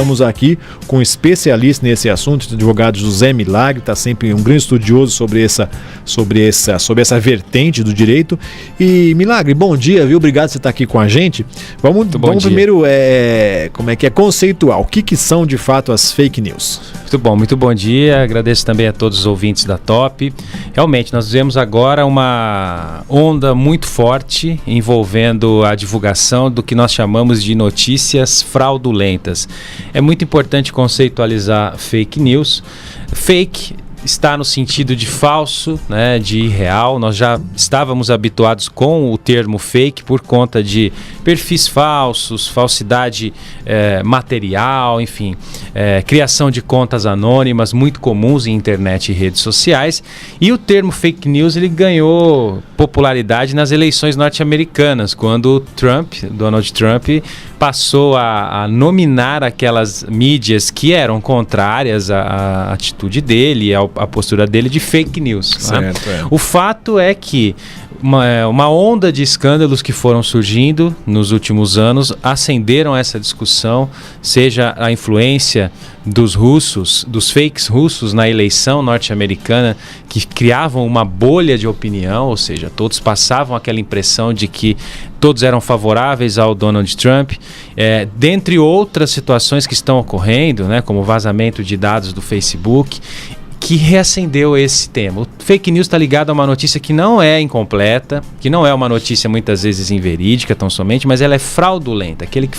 estamos aqui com um especialista nesse assunto, o advogado José Milagre, está sempre um grande estudioso sobre essa vertente do direito. E Milagre, bom dia, viu? Obrigado por você estar aqui com a gente. Vamos primeiro conceituar o que são de fato as fake news. Muito bom dia, agradeço também a todos os ouvintes da Top. Realmente, nós vivemos agora uma onda muito forte envolvendo a divulgação do que nós chamamos de notícias fraudulentas. É muito importante conceitualizar fake news. Fake está no sentido de falso, né, de irreal. Nós já estávamos habituados com o termo fake por conta de perfis falsos, falsidade material, enfim, criação de contas anônimas muito comuns em internet e redes sociais. E o termo fake news ele ganhou popularidade nas eleições norte-americanas, quando Donald Trump passou a nominar aquelas mídias que eram contrárias à atitude dele, a postura dele de fake news. Certo, né? O fato é que uma onda de escândalos que foram surgindo nos últimos anos acenderam essa discussão, seja a influência dos fakes russos na eleição norte-americana, que criavam uma bolha de opinião, ou seja, todos passavam aquela impressão de que todos eram favoráveis ao Donald Trump, dentre outras situações que estão ocorrendo, né, como o vazamento de dados do Facebook, que reacendeu esse tema. O fake news está ligado a uma notícia que não é incompleta, que não é uma notícia muitas vezes inverídica tão somente, mas ela é fraudulenta. Aquele que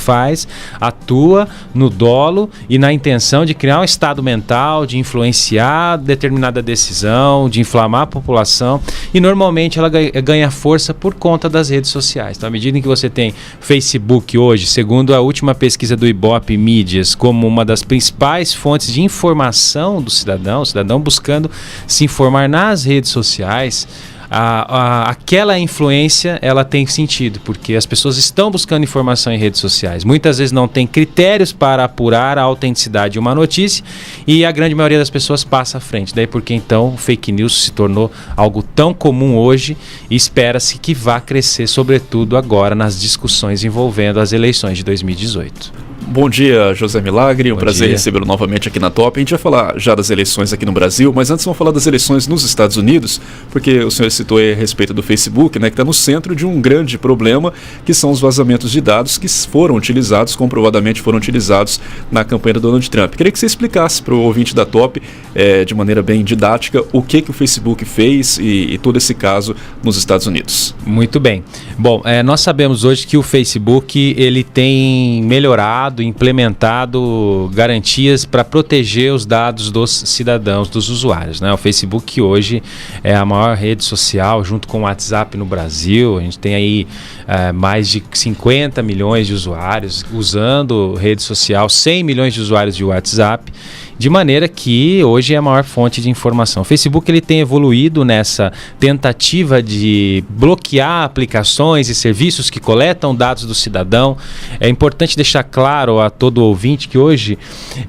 atua no dolo e na intenção de criar um estado mental, de influenciar determinada decisão, de inflamar a população, e normalmente ela ganha força por conta das redes sociais. Então, à medida em que você tem Facebook hoje, segundo a última pesquisa do Ibope Mídias, como uma das principais fontes de informação do cidadão, o cidadão buscando se informar nas redes sociais, aquela influência ela tem sentido, porque as pessoas estão buscando informação em redes sociais. Muitas vezes não tem critérios para apurar a autenticidade de uma notícia e a grande maioria das pessoas passa à frente. Daí porque então o fake news se tornou algo tão comum hoje e espera-se que vá crescer, sobretudo agora nas discussões envolvendo as eleições de 2018. Bom dia, José Milagre, prazer recebê-lo novamente aqui na Top. A gente vai falar já das eleições aqui no Brasil, mas antes vamos falar das eleições nos Estados Unidos, porque o senhor citou aí a respeito do Facebook, né, que está no centro de um grande problema, que são os vazamentos de dados que comprovadamente foram utilizados na campanha do Donald Trump. Queria que você explicasse para o ouvinte da Top, de maneira bem didática, o que o Facebook fez e todo esse caso nos Estados Unidos. Muito bem. Bom, nós sabemos hoje que o Facebook ele tem melhorado, implementado garantias para proteger os dados dos cidadãos, dos usuários, né? O Facebook hoje é a maior rede social junto com o WhatsApp no Brasil. A gente tem aí mais de 50 milhões de usuários usando rede social, 100 milhões de usuários de WhatsApp, de maneira que hoje é a maior fonte de informação. O Facebook ele tem evoluído nessa tentativa de bloquear aplicações e serviços que coletam dados do cidadão. É importante deixar claro a todo ouvinte que hoje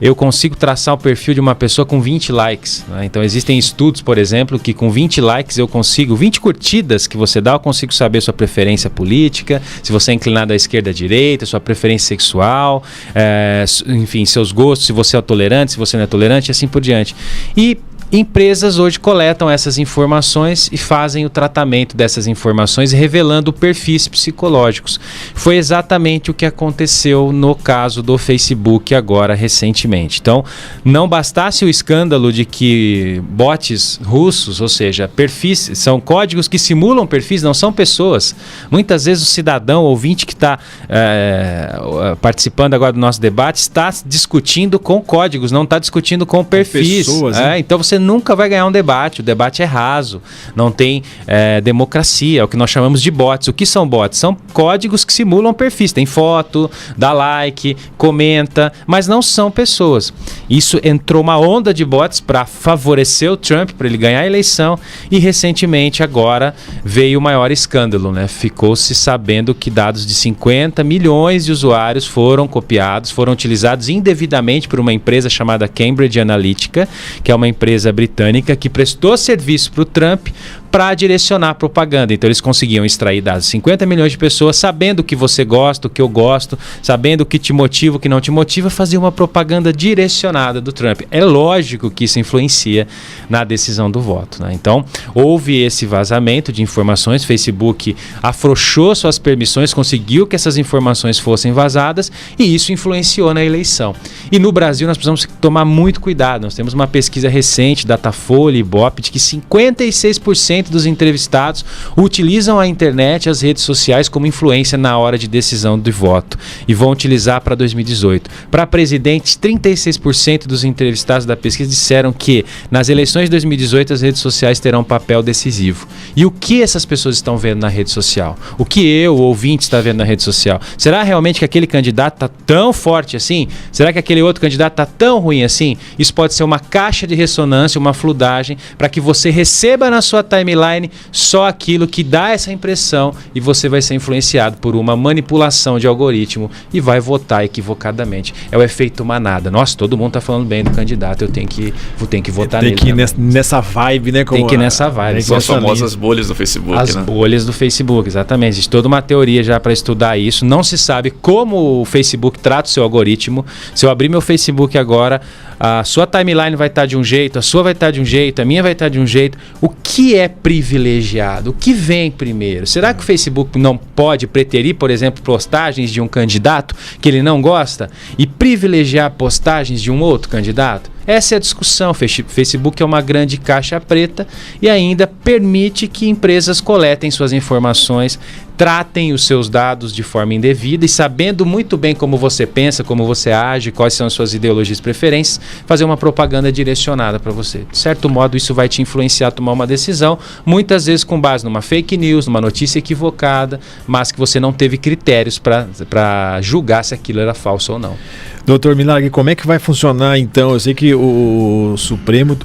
eu consigo traçar o perfil de uma pessoa com 20 likes, né? Então existem estudos, por exemplo, que com 20 likes 20 curtidas que você dá, eu consigo saber sua preferência política, se você é inclinado à esquerda, à direita, sua preferência sexual, enfim, seus gostos, se você é tolerante, se você não é tolerante, e assim por diante. E empresas hoje coletam essas informações e fazem o tratamento dessas informações, revelando perfis psicológicos. Foi exatamente o que aconteceu no caso do Facebook agora recentemente. Então, não bastasse o escândalo de que bots russos, ou seja, perfis, são códigos que simulam perfis, não são pessoas. Muitas vezes o cidadão ouvinte que está participando agora do nosso debate está discutindo com códigos, não está discutindo com perfis. Pessoas, né? Então você nunca vai ganhar um debate, o debate é raso, não tem democracia, é o que nós chamamos de bots. O que são bots? São códigos que simulam perfis, tem foto, dá like, comenta, mas não são pessoas. Isso entrou uma onda de bots para favorecer o Trump, para ele ganhar a eleição, e recentemente agora veio o maior escândalo, né? Ficou-se sabendo que dados de 50 milhões de usuários foram copiados, foram utilizados indevidamente por uma empresa chamada Cambridge Analytica, que é uma empresa britânica que prestou serviço para o Trump para direcionar a propaganda. Então eles conseguiam extrair dados de 50 milhões de pessoas, sabendo o que você gosta, o que eu gosto, sabendo o que te motiva, o que não te motiva, fazer uma propaganda direcionada do Trump. É lógico que isso influencia na decisão do voto, né? Então, houve esse vazamento de informações, Facebook afrouxou suas permissões, conseguiu que essas informações fossem vazadas e isso influenciou na eleição. E no Brasil nós precisamos tomar muito cuidado. Nós temos uma pesquisa recente, Datafolha e Ibope, de que 56% dos entrevistados utilizam a internet e as redes sociais como influência na hora de decisão de voto e vão utilizar para 2018. Para presidente, 36% dos entrevistados da pesquisa disseram que nas eleições de 2018 as redes sociais terão um papel decisivo. E o que essas pessoas estão vendo na rede social? O que eu, o ouvinte, está vendo na rede social? Será realmente que aquele candidato está tão forte assim? Será que aquele outro candidato está tão ruim assim? Isso pode ser uma caixa de ressonância, uma fludagem, para que você receba na sua timeline só aquilo que dá essa impressão e você vai ser influenciado por uma manipulação de algoritmo e vai votar equivocadamente. É o efeito manada. Nossa, todo mundo está falando bem do candidato, eu tenho que votar nele. Tem que ir nessa vibe, né? Tem que ir nessa vibe. São as famosas bolhas do Facebook, As né? bolhas do Facebook, exatamente. Existe toda uma teoria já para estudar isso. Não se sabe como o Facebook trata o seu algoritmo. Se eu abrir meu Facebook agora, a sua timeline vai estar de um jeito, a sua vai estar de um jeito, a minha vai estar de um jeito. O que é privilegiado? O que vem primeiro? Será que o Facebook não pode preterir, por exemplo, postagens de um candidato que ele não gosta e privilegiar postagens de um outro candidato? Essa é a discussão. O Facebook é uma grande caixa preta e ainda permite que empresas coletem suas informações, tratem os seus dados de forma indevida e, sabendo muito bem como você pensa, como você age, quais são as suas ideologias e preferências, fazer uma propaganda direcionada para você. De certo modo, isso vai te influenciar a tomar uma decisão, muitas vezes com base numa fake news, numa notícia equivocada, mas que você não teve critérios para julgar se aquilo era falso ou não. Doutor Milagre, como é que vai funcionar então? Eu sei que o Supremo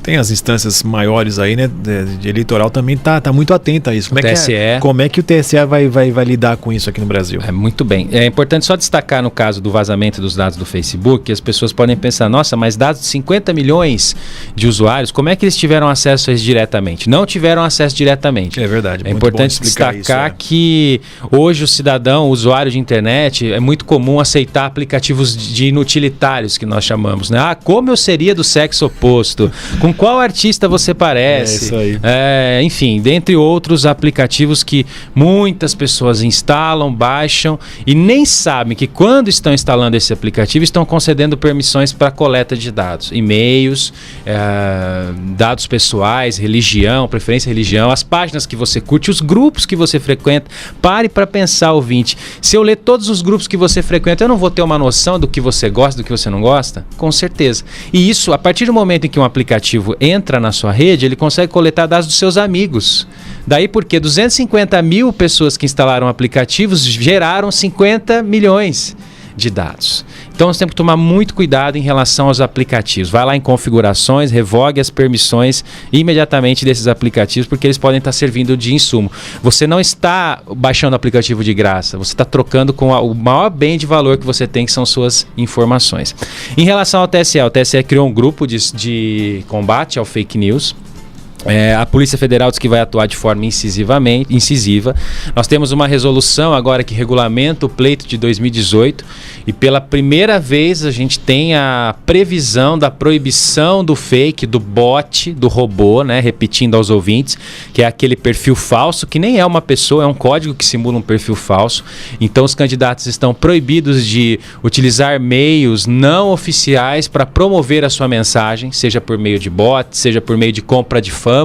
tem as instâncias maiores aí, né, de eleitoral também tá muito atento a isso. Como é que o TSE vai lidar com isso aqui no Brasil? Muito bem. É importante só destacar no caso do vazamento dos dados do Facebook, que as pessoas podem pensar, nossa, mas dados de 50 milhões de usuários, como é que eles tiveram acesso a isso diretamente? Não tiveram acesso diretamente. É verdade. É importante destacar que hoje o cidadão, o usuário de internet, é muito comum aceitar aplicativos de inutilitários, que nós chamamos, né? Como eu seria do sexo oposto? Com qual artista você parece? É isso aí. Enfim, dentre outros aplicativos que muitas pessoas instalam, baixam e nem sabem que quando estão instalando esse aplicativo estão concedendo permissões para coleta de dados, e-mails, dados pessoais, religião, preferência religião, as páginas que você curte, os grupos que você frequenta. Pare para pensar, ouvinte. Se eu ler todos os grupos que você frequenta, eu não vou ter uma noção do que você gosta, do que você não gosta? Com certeza. E isso, a partir do momento em que um aplicativo entra na sua rede, ele consegue coletar dados dos seus amigos. Daí porque 250 mil pessoas que instalaram aplicativos geraram 50 milhões de dados. Então nós temos que tomar muito cuidado em relação aos aplicativos. Vai lá em configurações, revogue as permissões imediatamente desses aplicativos, porque eles podem estar servindo de insumo. Você não está baixando o aplicativo de graça, você está trocando com o maior bem de valor que você tem, que são suas informações. Em relação ao TSE criou um grupo de combate ao fake news. A Polícia Federal diz que vai atuar de forma incisiva. Nós temos uma resolução agora que regulamenta o pleito de 2018 e pela primeira vez a gente tem a previsão da proibição do fake, do bot, do robô, né? Repetindo aos ouvintes, que é aquele perfil falso, que nem é uma pessoa, é um código que simula um perfil falso. Então os candidatos estão proibidos de utilizar meios não oficiais para promover a sua mensagem, seja por meio de bot, seja por meio de compra de fama.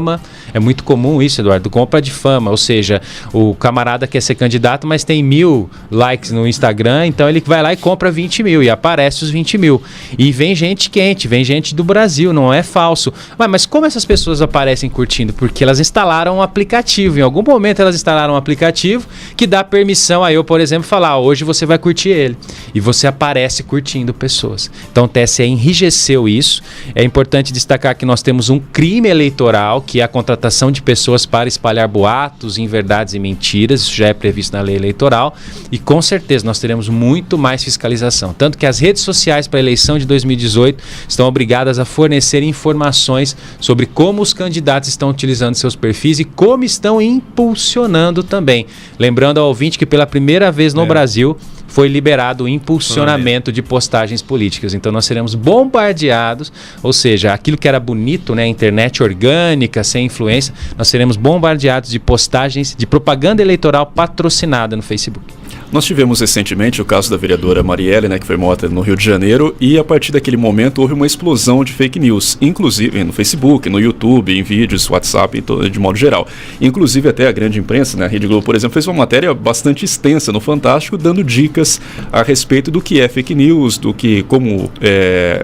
É muito comum isso, Eduardo, compra de fama, ou seja, o camarada quer ser candidato, mas tem 1000 likes no Instagram, então ele vai lá e compra 20 mil e aparece os 20 mil. E vem gente quente, vem gente do Brasil, não é falso. Mas como essas pessoas aparecem curtindo? Porque elas instalaram um aplicativo, em algum momento elas instalaram um aplicativo que dá permissão a eu, por exemplo, falar, hoje você vai curtir ele. E você aparece curtindo pessoas. Então o TSE enrijeceu isso. É importante destacar que nós temos um crime eleitoral eleitoral, que é a contratação de pessoas para espalhar boatos, inverdades e mentiras. Isso já é previsto na lei eleitoral e com certeza nós teremos muito mais fiscalização. Tanto que as redes sociais para a eleição de 2018 estão obrigadas a fornecer informações sobre como os candidatos estão utilizando seus perfis e como estão impulsionando também. Lembrando ao ouvinte que pela primeira vez no Brasil foi liberado o impulsionamento de postagens políticas. Então nós seremos bombardeados, ou seja, aquilo que era bonito, né, internet orgânica, sem influência, nós seremos bombardeados de postagens de propaganda eleitoral patrocinada no Facebook. Nós tivemos recentemente o caso da vereadora Marielle, né, que foi morta no Rio de Janeiro, e a partir daquele momento houve uma explosão de fake news, inclusive no Facebook, no YouTube, em vídeos, WhatsApp, de modo geral. Inclusive até a grande imprensa, né, a Rede Globo, por exemplo, fez uma matéria bastante extensa no Fantástico, dando dicas a respeito do que é fake news, do que como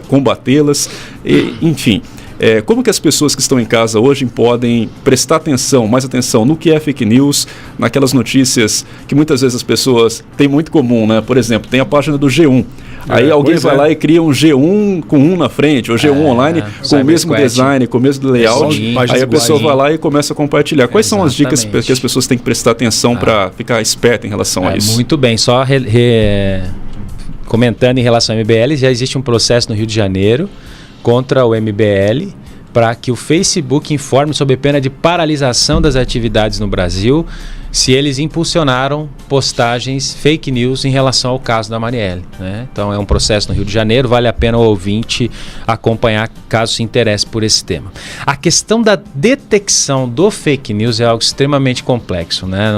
combatê-las, enfim. Como que as pessoas que estão em casa hoje podem prestar mais atenção no que é fake news, naquelas notícias que muitas vezes as pessoas têm muito comum, né? Por exemplo, tem a página do G1. Aí alguém vai lá e cria um G1 com 1 na frente, ou G1 online com o mesmo design, com o mesmo layout. Aí a pessoa vai lá e começa a compartilhar. Quais são as dicas que as pessoas têm que prestar atenção para ficar esperta em relação a isso? Muito bem, só comentando em relação ao MBL, já existe um processo no Rio de Janeiro contra o MBL para que o Facebook informe sob pena de paralisação das atividades no Brasil se eles impulsionaram postagens fake news em relação ao caso da Marielle, né? Então é um processo no Rio de Janeiro, vale a pena o ouvinte acompanhar caso se interesse por esse tema. A questão da detecção do fake news é algo extremamente complexo, né?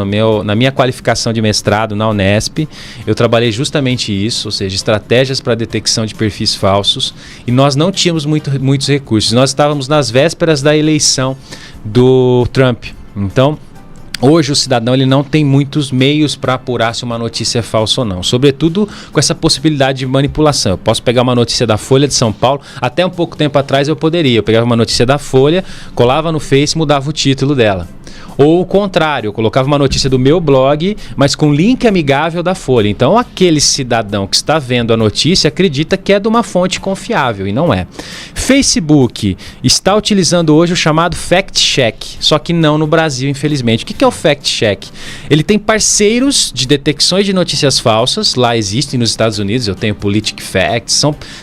Na minha qualificação de mestrado na Unesp, eu trabalhei justamente isso, ou seja, estratégias para detecção de perfis falsos, e nós não tínhamos muitos recursos. Nós estávamos nas vésperas da eleição do Trump, então hoje o cidadão ele não tem muitos meios para apurar se uma notícia é falsa ou não, sobretudo com essa possibilidade de manipulação. Eu posso pegar uma notícia da Folha de São Paulo, até um pouco tempo atrás eu pegava uma notícia da Folha, colava no Face e mudava o título dela. Ou o contrário, eu colocava uma notícia do meu blog, mas com link amigável da Folha. Então aquele cidadão que está vendo a notícia acredita que é de uma fonte confiável, e não é. Facebook está utilizando hoje o chamado fact-check, só que não no Brasil, infelizmente. O que é o fact-check? Ele tem parceiros de detecções de notícias falsas, lá existem nos Estados Unidos, eu tenho PolitiFact,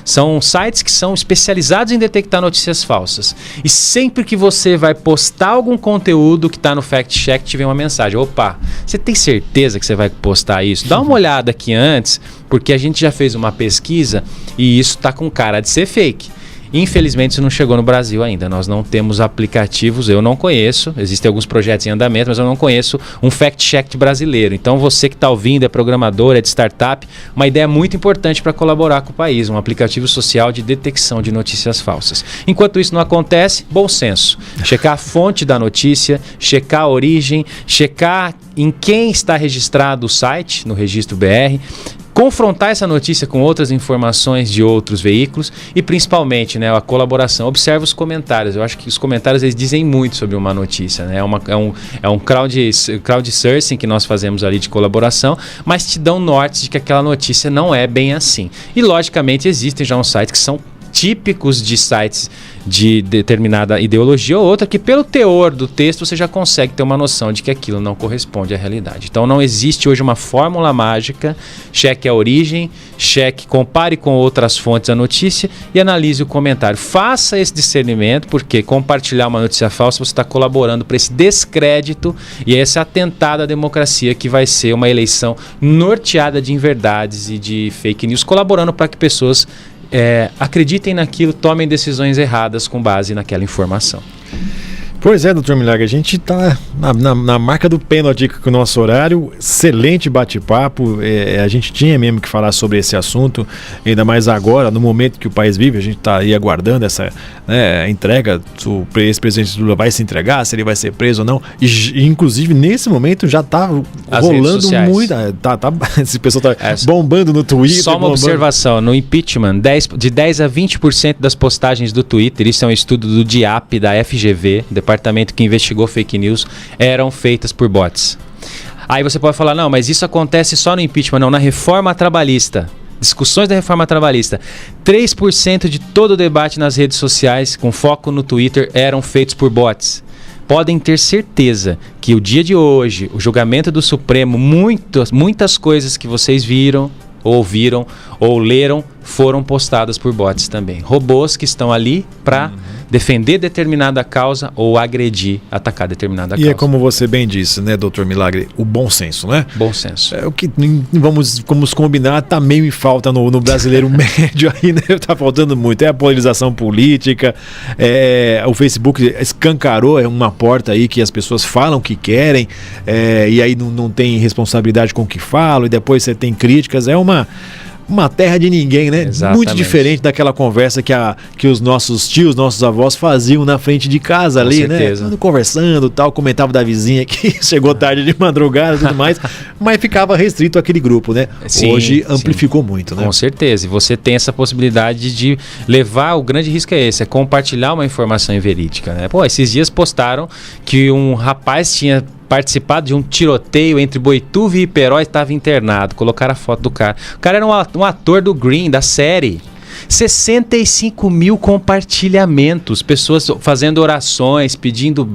são sites que são especializados em detectar notícias falsas. E sempre que você vai postar algum conteúdo que está no fact-check, te vem uma mensagem: opa, você tem certeza que você vai postar isso? Dá uma olhada aqui antes, porque a gente já fez uma pesquisa e isso está com cara de ser fake. Infelizmente isso não chegou no Brasil ainda, nós não temos aplicativos, eu não conheço, existem alguns projetos em andamento, mas eu não conheço um fact-check brasileiro. Então você que está ouvindo, é programador, é de startup, uma ideia muito importante para colaborar com o país, um aplicativo social de detecção de notícias falsas. Enquanto isso não acontece, bom senso, checar a fonte da notícia, checar a origem, checar em quem está registrado o site, no registro BR, confrontar essa notícia com outras informações de outros veículos e principalmente, né, a colaboração. Observa os comentários. Eu acho que os comentários eles dizem muito sobre uma notícia, né? É um crowdsourcing que nós fazemos ali de colaboração, mas te dão nortes de que aquela notícia não é bem assim. E logicamente existem já uns sites que são típicos de sites de determinada ideologia ou outra, que pelo teor do texto você já consegue ter uma noção de que aquilo não corresponde à realidade. Então não existe hoje uma fórmula mágica. Cheque a origem, compare com outras fontes a notícia e analise o comentário. Faça esse discernimento, porque compartilhar uma notícia falsa você está colaborando para esse descrédito e esse atentado à democracia, que vai ser uma eleição norteada de inverdades e de fake news, colaborando para que pessoas acreditem naquilo, tomem decisões erradas com base naquela informação. Pois é, doutor Milagre, a gente está na marca do pênalti com o nosso horário. Excelente bate-papo, a gente tinha mesmo que falar sobre esse assunto, ainda mais agora, no momento que o país vive. A gente está aí aguardando essa entrega, se o ex-presidente Lula vai se entregar, se ele vai ser preso ou não. E inclusive nesse momento já está rolando muito, esse pessoal está bombando no Twitter. Só uma observação, no impeachment, de 10 a 20% das postagens do Twitter, isso é um estudo do DIAP, da FGV, departamento que investigou fake news, eram feitas por bots. Aí você pode falar, não, mas isso acontece só no impeachment. Não, na reforma trabalhista discussões da reforma trabalhista, 3% de todo o debate nas redes sociais, com foco no Twitter, eram feitos por bots. Podem ter certeza que o dia de hoje, o julgamento do Supremo, muitas coisas que vocês viram, ouviram ou leram, foram postadas por bots também. Robôs que estão ali para defender determinada causa ou agredir, atacar determinada causa. E é como você bem disse, né, doutor Milagre, o bom senso, né? Bom senso. É o que vamos combinar, tá meio em falta no brasileiro médio aí, né? Tá faltando muito. É a polarização política, o Facebook escancarou uma porta aí que as pessoas falam o que querem, e aí não tem responsabilidade com o que falam, e depois você tem críticas. É uma terra de ninguém, né? Exatamente. Muito diferente daquela conversa que os nossos tios, nossos avós faziam na frente de casa ali, com certeza, né? Conversando, tal, comentava da vizinha que chegou tarde de madrugada e tudo mais, mas ficava restrito àquele grupo, né? Sim, hoje amplificou muito, né? Com certeza, e você tem essa possibilidade de levar, o grande risco é esse, é compartilhar uma informação inverídica, né? Pô, esses dias postaram que um rapaz tinha participado de um tiroteio entre Boituva e Iperói, estava internado. Colocaram a foto do cara. O cara era um ator do Green, da série. 65 mil compartilhamentos, pessoas fazendo orações, pedindo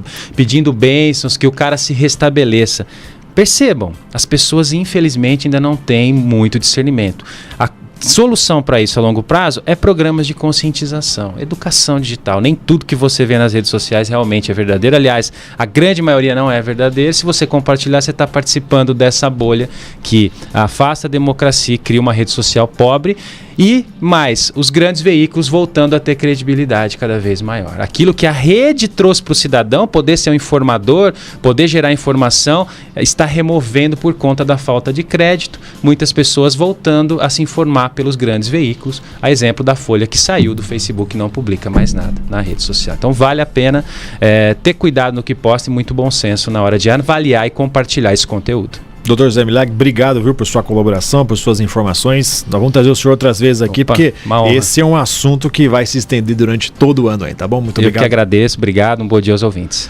bênçãos, que o cara se restabeleça. Percebam, as pessoas infelizmente ainda não têm muito discernimento. A solução para isso a longo prazo é programas de conscientização, educação digital. Nem tudo que você vê nas redes sociais realmente é verdadeiro. Aliás, a grande maioria não é verdadeira. Se você compartilhar, você está participando dessa bolha que afasta a democracia e cria uma rede social pobre. E mais, os grandes veículos voltando a ter credibilidade cada vez maior. Aquilo que a rede trouxe para o cidadão, poder ser um informador, poder gerar informação, está removendo por conta da falta de crédito. Muitas pessoas voltando a se informar pelos grandes veículos. A exemplo da Folha, que saiu do Facebook e não publica mais nada na rede social. Então vale a pena ter cuidado no que posta e muito bom senso na hora de avaliar e compartilhar esse conteúdo. Doutor José Milagre, obrigado, viu, por sua colaboração, por suas informações. Nós vamos trazer o senhor outras vezes aqui, porque esse é um assunto que vai se estender durante todo o ano aí, tá bom? Muito obrigado. Eu que agradeço, obrigado, um bom dia aos ouvintes.